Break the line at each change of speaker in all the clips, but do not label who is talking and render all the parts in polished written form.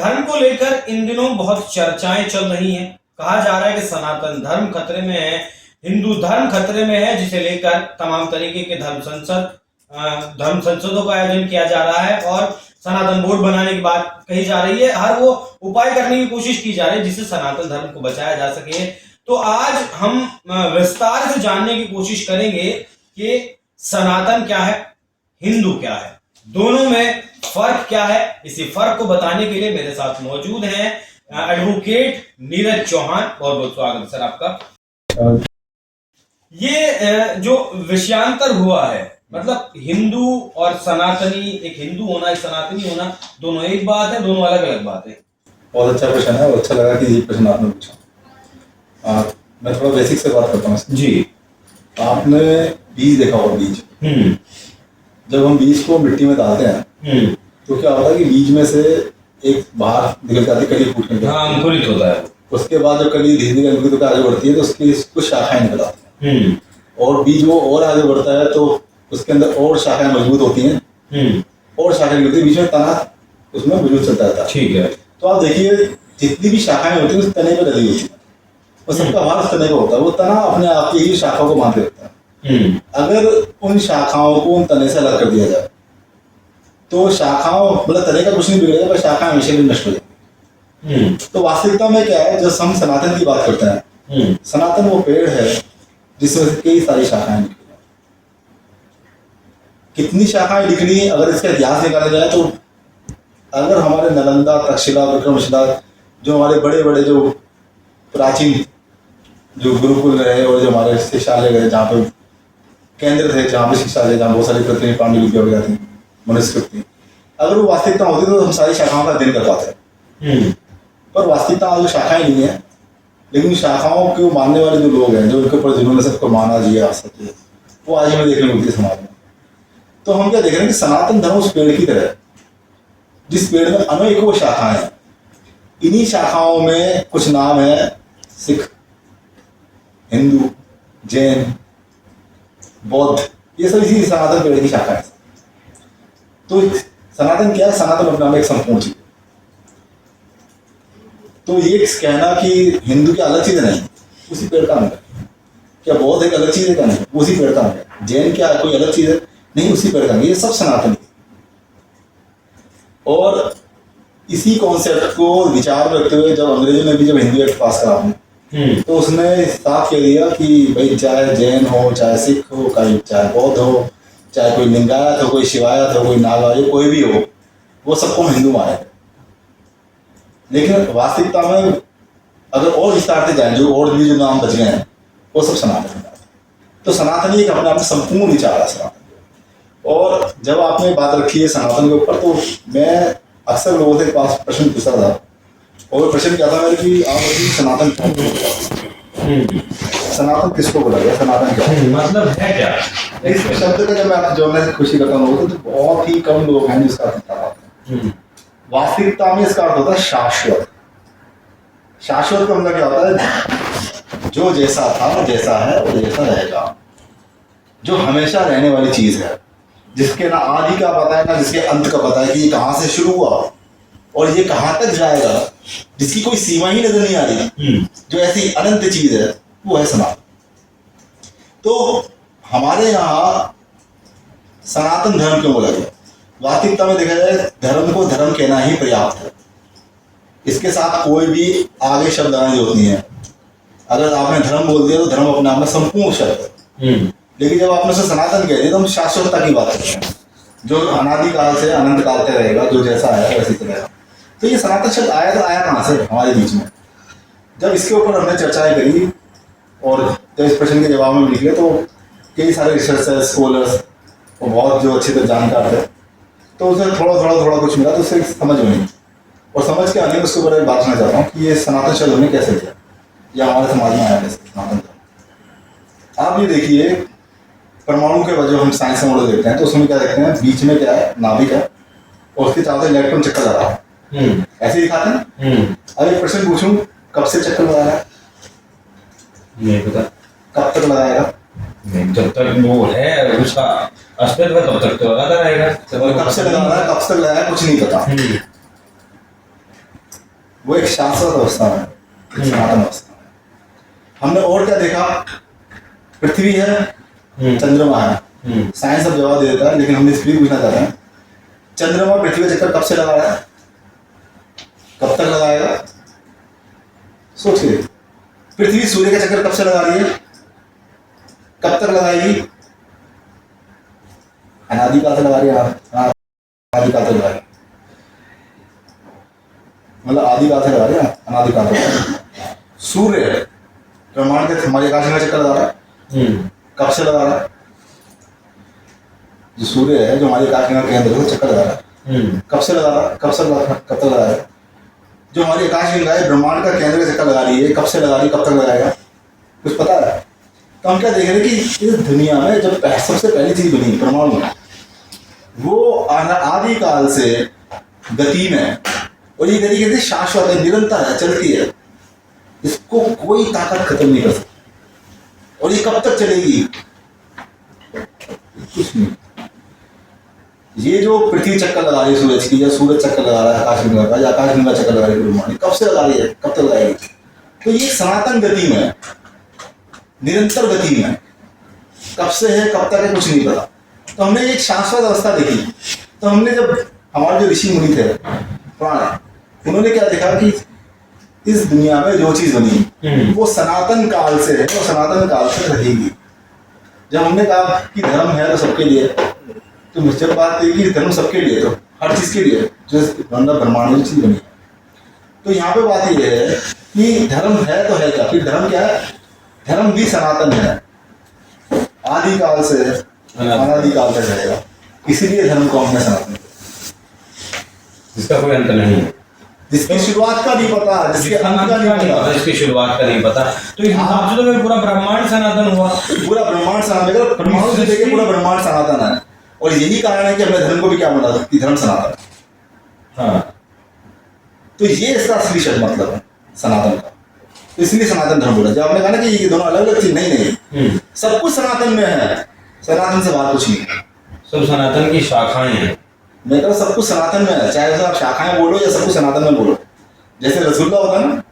धर्म को लेकर इन दिनों बहुत चर्चाएं चल रही हैं। कहा जा रहा है कि सनातन धर्म खतरे में है, हिंदू धर्म खतरे में है, जिसे लेकर तमाम तरीके के धर्म संसदों का आयोजन किया जा रहा है और सनातन बोर्ड बनाने की बात कही जा रही है। हर वो उपाय करने की कोशिश की जा रही है जिससे सनातन धर्म को बचाया जा सके। तो आज हम विस्तार से जानने की कोशिश करेंगे कि सनातन क्या है, हिंदू क्या है, दोनों में फर्क क्या है। इसी फर्क को बताने के लिए मेरे साथ मौजूद हैं एडवोकेट नीरज चौहान। बहुत बहुत स्वागत सर आपका। ये जो विषयांतर हुआ है, मतलब हिंदू और सनातनी, एक हिंदू होना एक सनातनी होना, दोनों एक बात है, दोनों अलग अलग बात है।
बहुत अच्छा क्वेश्चन है और अच्छा लगा कि ये क्वेश्चन आपने पूछा। मैं थोड़ा बेसिक से बात करता हूँ
जी।
आपने बीज देखा होगा, बीज जब हम बीज को मिट्टी में डालते हैं तो क्या होता है कि बीज में से एक बाहर निकल जाती है, कली फूट के
अंकुरित होता है।
उसके बाद जब कली धीरे धीरे अंकुरित होकर आगे बढ़ती है तो उसकी कुछ शाखाएं निकल आती हैं और बीज वो और आगे बढ़ता है तो उसके अंदर और शाखाएं मजबूत होती हैं और शाखाएं निकलती है, बीच में तना उसमें मजबूत चलता रहता है।
ठीक है।
तो आप देखिए जितनी भी शाखाएं होती है उस तने पर लगी होती है और सबका भार उस तने पर होता है। वो तना अपने आप की ही शाखाओं को बांधे रखता है। अगर उन शाखाओं को उन तने से अलग कर दिया जाए तो शाखाओं मतलब तने का कुछ नहीं बिगड़ेगा, पर शाखाएं हमेशा भी नष्ट हो जाएंगी। तो वास्तविकता में क्या है, जब हम सनातन की बात करते हैं, सनातन वो पेड़ है जिसमें से कई सारी शाखाएं निकली। कितनी शाखाएं निकली अगर इसका इतिहास निकाला जाए तो अगर हमारे नालंदा, तक्षशिला, विक्रमशिला, जो हमारे बड़े बड़े जो प्राचीन जो गुरुकुल रहे और जो हमारे शिक्षालय गए, जहाँ पे केंद्र थे, जहाँ पे शिक्षालय, जहाँ बहुत सारी प्रतिनिधि पांडुलिपियां वगैरह थी, मनुस्कृत थी, अगर वो वास्तविकता होती तो हम सारी शाखाओं का अध्ययन कर पाते। पर वास्तविकता आज शाखाएं नहीं है, लेकिन शाखाओं को मानने वाले जो लोग हैं, जो इनके ऊपर जिन्होंने सबको माना जिया सके, वो आज हमें देखने को मिलती है समाज में। तो हम क्या देख रहे हैं कि सनातन धर्म उस पेड़ की तरह है जिस पेड़ में अनेकों शाखाएं हैं। इन्हीं शाखाओं में कुछ नाम है सिख, हिंदू, जैन, बौद्ध, ये सब इसी सनातन पेड़ की शाखा है। तो सनातन क्या है? सनातन अपने आप में एक संपूर्ण चीज। तो ये कहना कि हिंदू की अलग चीज नहीं, उसी पेड़ का अंग है। क्या बौद्ध एक अलग चीज है? क्या नहीं, उसी पेड़ का अंग है। जैन क्या कोई अलग चीज है? नहीं, उसी पेड़ का अंग। ये सब सनातन है। और इसी कॉन्सेप्ट को विचार में रखते हुए जब अंग्रेजों ने भी जब हिंदू एक्ट पास करा तो उसने साफ कह दिया कि भाई चाहे जैन हो, चाहे सिख हो, चाहे बौद्ध हो, चाहे कोई लिंगायत हो, कोई शिवायत हो, कोई नागायत, कोई भी हो, वो सबको हम हिंदू माने। लेकिन वास्तविकता में अगर और विस्तार से जाए, जो और भी जो नाम बच गए हैं वो सब सनातन है। तो सनातन एक अपने आप में संपूर्ण विचार है सनातन। और जब आपने बात रखी है सनातन के ऊपर, तो मैं अक्सर लोगों से पास प्रश्न पूछा था और प्रश्न क्या था मेरे कि आप सनातन सनातन किसको बोला गया, सनातन क्या
मतलब है क्या?
इस शब्द का जब मैं आपको जोड़ने से खुशी करता हूँ तो बहुत ही कम लोग हैं जिसका अर्थ बता पाते हैं। वास्तविकता में इसका अर्थ होता है शाश्वत। शाश्वत का मतलब क्या होता है? जो जैसा था, जैसा है और जैसा रहेगा, जो हमेशा रहने वाली चीज है, जिसके ना आदि का पता है ना जिसके अंत का पता है कि ये कहां से शुरू हुआ और ये कहां तक जाएगा, जिसकी कोई सीमा ही नजर नहीं आ रही, जो ऐसी अनंत चीज है, वो है सनातन। तो हमारे यहाँ सनातन धर्म क्यों बोला गया? वास्तविकता में देखा जाए धर्म को धर्म कहना ही पर्याप्त है। इसके साथ कोई भी आगे शब्द आने की जरूरत नहीं है। अगर आपने धर्म बोल दिया तो धर्म अपने आप में संपूर्ण शब्द है। लेकिन जब आपने उसे सनातन कह दिया तो हम शाश्वतता की बात करते हैं, जो अनादि काल से अनंत काल तक रहेगा, जो जैसा है वैसे चलेगा। तो ये सनातन शब्द आया तो आया कहाँ से हमारे बीच में? जब इसके ऊपर हमने चर्चाएं करी और जब इस प्रश्न के जवाब में निकले तो कई सारे रिसर्चर्स, स्कॉलर्स और बहुत जो अच्छे से जानकार थे, तो उसे थोड़ा कुछ मिला, तो उससे समझ में और समझ के आने में उसके ऊपर एक बात करना चाहता हूँ कि ये सनातन शब्द हमने कैसे किया या हमारे समाज में आया कैसे सनातन। आप ये देखिए परमाणु के वजह हम साइंस में मॉडल देखते हैं तो उसमें क्या देखते हैं, बीच में क्या है, नाभिक है और उसके चारों इलेक्ट्रॉन चक्कर लगा रहा है, ऐसे दिखाते हैं। अब एक प्रश्न पूछूं, कब से चक्कर लगा रहा है?
नहीं पता।
कब तक लगाएगा?
जब तक वो है उसका अस्तित्व है तब तक तो लगाता रहेगा।
कब से लगा रहा है, कब तक लगाया, कुछ नहीं पता। वो एक शाश्वत अवस्था में, एक सनातन अवस्था में। हमने और क्या देखा? पृथ्वी है, चंद्रमा है। साइंस अब जवाब दे देता है, लेकिन हम इस भी पूछना चाहते हैं, चंद्रमा पृथ्वी का चक्कर कब से लगा रहा है? कब तक लगाएगा? सोचिए, पृथ्वी सूर्य का चक्कर कब से लगा रही है? कब तक लगाएगी? अनादिकाल से लगा रही है। अनादिकाल से लगा रही है, मतलब आदिकाल से लगा रही है, अनादिकाल से। सूर्य ब्रह्मांड के हमारे आकाश में चक्कर लगा रहा है। कब से लगा रहा है? जो सूर्य है, जो हमारे आकाश के केंद्र है, चक्कर लगा रहा है। कब से लगा रहा है? कब तक लगा रहा है? जो हमारी आकाश गंगा है, ब्रह्मांड का केंद्र चक्कर लगा रही है, कब से लगा रही है, कब तक लगाएगा? कुछ पता है? तो हम क्या देख रहे हैं कि इस दुनिया में जब सबसे पहली चीज बनी परमाणु, वो आदिकाल से गति में, और ये गति कहते शाश्वत है, निरंतर है, चलती है, इसको कोई ताकत खत्म नहीं कर सकती। और ये कब तक चलेगी? कुछ नहीं। ये जो पृथ्वी चक्कर लगा रही है सूरज की, या सूरज चक्कर लगा रहा है आकाश गंगा का, या आकाश गंगा चक्कर लगा रही है ब्रह्मांड, कब से लगा रही है, कब तक लगाएगी? तो ये सनातन गति में, निरंतर गति में, कब से है कब तक है कुछ नहीं पता। तो हमने एक शाश्वत अवस्था देखी। तो हमने जब हमारे जो ऋषि मुनि थे पुराने, उन्होंने क्या देखा कि इस दुनिया में जो चीज बनी वो सनातन काल से है, वो सनातन काल से रहेगी। जब हमने कहा कि धर्म है तो सबके लिए, तो जब बात है कि धर्म सबके लिए, तो हर चीज के लिए जो ब्रह्मांड में चीज बनी है। तो यहाँ पे बात यह है कि धर्म है तो है क्या? फिर धर्म क्या है? धर्म भी सनातन है, आदिकाल से अनादिकाल तक रहेगा। इसीलिए धर्म को हमने सनातन,
जिसका कोई अंत नहीं है,
जिसकी शुरुआत का नहीं पता, जिसके अंत का नहीं पता,
जिसकी शुरुआत का नहीं पता। तो इस हिसाब से तो फिर पूरा ब्रह्मांड सनातन हुआ।
पूरा ब्रह्मांड सनातन, परमाणु से लेके पूरा ब्रह्मांड सनातन है। और यही कारण है कि हमने धर्म को भी क्या बना कि धर्म सनातन।
हाँ,
तो ये इसका असली शब्द मतलब है सनातन का। तो इसलिए सनातन धर्म बोला। जब आपने कहा ना कि ये दोनों अलग अलग चीज, नहीं, सब कुछ सनातन में है, सनातन से बाहर कुछ नहीं है।
सब सनातन की शाखाएं हैं।
मैं कह सब कुछ सनातन में है, चाहे आप शाखाएं बोलो या सब कुछ सनातन में बोलो। जैसे रसगुल्ला होता है ना,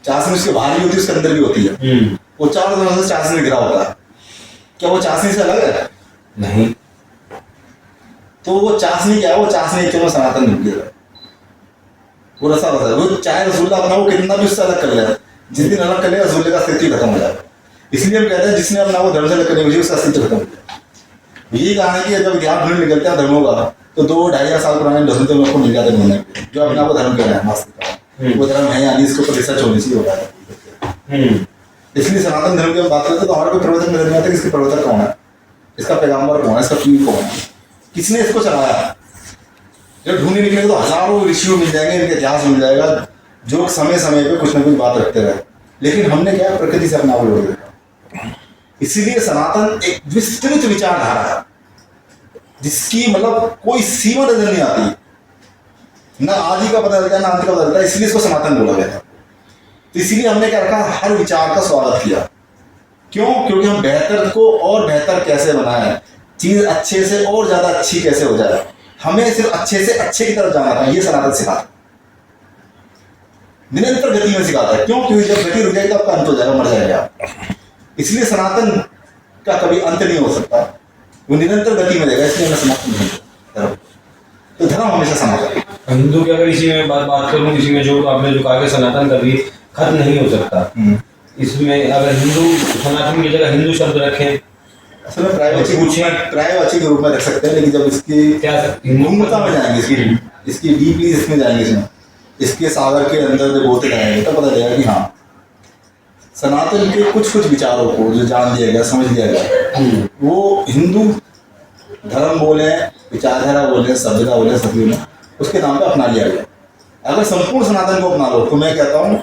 चाशनी उसके बाहर भी होती है, उसके अंदर भी होती है। वो चारों तरफ से चाशनी घिरा होता है, क्या वो चाशनी से अलग है?
नहीं।
तो वो चाशनी क्या है? वो चाशनी एक सनातन नहीं है, वो रसा रसा है। वो चाहे रसगुल्ला अपना वो कितना भी उससे अलग कर ले, जिस दिन अलग कर लेगा रसगुल्ले का अस्तित्व खत्म हो जाएगा। इसलिए हम कहते हैं जिसने अपना वो धर्म से अलग करने की उसका अस्तित्व खत्म हो जाएगा। यही कारण है कि जब इतिहास ढूंढ निकलते हैं धर्मों का, तो 2-2.5 साल पुराने ढूंढते लोग को मिल जाते ढूंढने के लिए, जो अपने आप को धर्म कह रहे हैं, वास्तविक वो धर्म है या नहीं, इसके ऊपर रिसर्च होनी चाहिए होगा। इसलिए सनातन धर्म की बात करते हैं तो हमारे को प्रवर्तक नजर नहीं आता कि इसके प्रवर्तक कौन है, इसका पैगंबर कौन है, इसका पीर कौन है, किसने इसको चलाया। जब ढूंढने निकलेंगे तो हजारों ऋषियों मिल जाएंगे, इनके इतिहास मिल जाएगा, जो समय समय पे कुछ ना कुछ बात रखते रहे। लेकिन हमने क्या प्रकृति से अपना आप जोड़ दिया। इसीलिए सनातन एक विस्तृत विचारधारा है, जिसकी मतलब कोई सीमा नजर नहीं आती, ना आदि का पता चलता है ना अंत का पता चलता है। इसलिए इसको सनातन बोला गया था। तो इसीलिए हमने क्या रखा, हर विचार का स्वागत किया। क्यों? क्योंकि हम बेहतर को और बेहतर कैसे बनाएं, चीज अच्छे से और ज्यादा अच्छी कैसे हो जाए, हमें सिर्फ अच्छे से अच्छे की तरफ जाना था। ये सनातन सिखाता, निरंतर गति में सिखाता है। क्यों? क्योंकि जब गति रुक जाएगी तो आपका अंत हो जाएगा, मर जाएगा। इसलिए सनातन का कभी अंत नहीं हो सकता, वो निरंतर गति में रहेगा। इसलिए हमें सनातन धर्म, तो धर्म हमेशा सनातन।
हिंदू की अगर इसी में बात करूं, इसी में जो आपने जो कहा कि सनातन कभी खत्म नहीं हो सकता, इसमें अगर हिंदू सनातन की जगह हिंदू शब्द रखें,
असल में प्रायवाची के रूप में रख सकते हैं। लेकिन जब इसकी
क्या
गूढ़ता में जाएंगे, इसकी डीपली इसमें जाएंगे, इसके सागर के अंदर जब होते जाएंगे तो पता चलेगा कि हाँ, सनातन के कुछ विचारों को जो जान लिया गया, समझ लिया गया, वो हिंदू धर्म बोले, विचारधारा बोले, सभ्यता बोले, सभी में उसके नाम पे अपना लिया गया। अगर संपूर्ण सनातन को अपना लो तो मैं कहता हूँ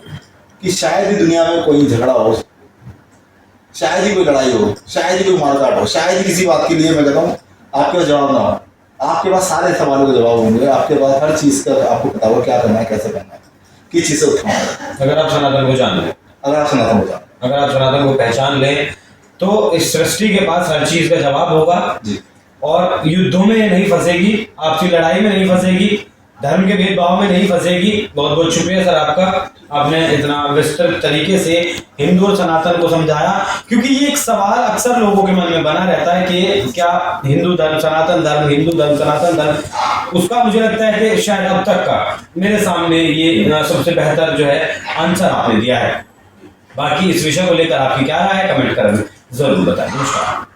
कि शायद ही दुनिया में कोई झगड़ा हो, शायद ही कोई लड़ाई हो, शायद ही कोई मारकाट हो, शायद ही किसी बात के लिए मैं कहता हूँ आपके पास जवाब ना हो। आपके पास सारे सवालों के जवाब होंगे, आपके पास हर चीज का आपको पता होगा क्या करना है, कैसे करना है, किस चीज से उठाना है।
अगर आप सनातन को जान लें,
अगर आप सनातन को जान,
अगर आप सनातन को पहचान लें, तो इस सृष्टि के पास हर चीज का जवाब होगा
जी।
और युद्धों में नहीं फंसेगी, आपसी लड़ाई में नहीं फंसेगी, धर्म के भेदभाव में नहीं फंसेगी। बहुत बहुत शुक्रिया सर आपका, आपने इतना विस्तृत तरीके से हिंदू और सनातन को समझाया, क्योंकि ये एक सवाल अक्सर लोगों के मन में बना रहता है कि क्या हिंदू धर्म सनातन धर्म, हिंदू धर्म सनातन धर्म। उसका मुझे लगता है कि शायद अब तक का मेरे सामने ये सबसे बेहतर जो है आंसर आपने दिया है। बाकी इस विषय को लेकर आपकी क्या राय है, कमेंट कर जरूर बताएं। नमस्कार।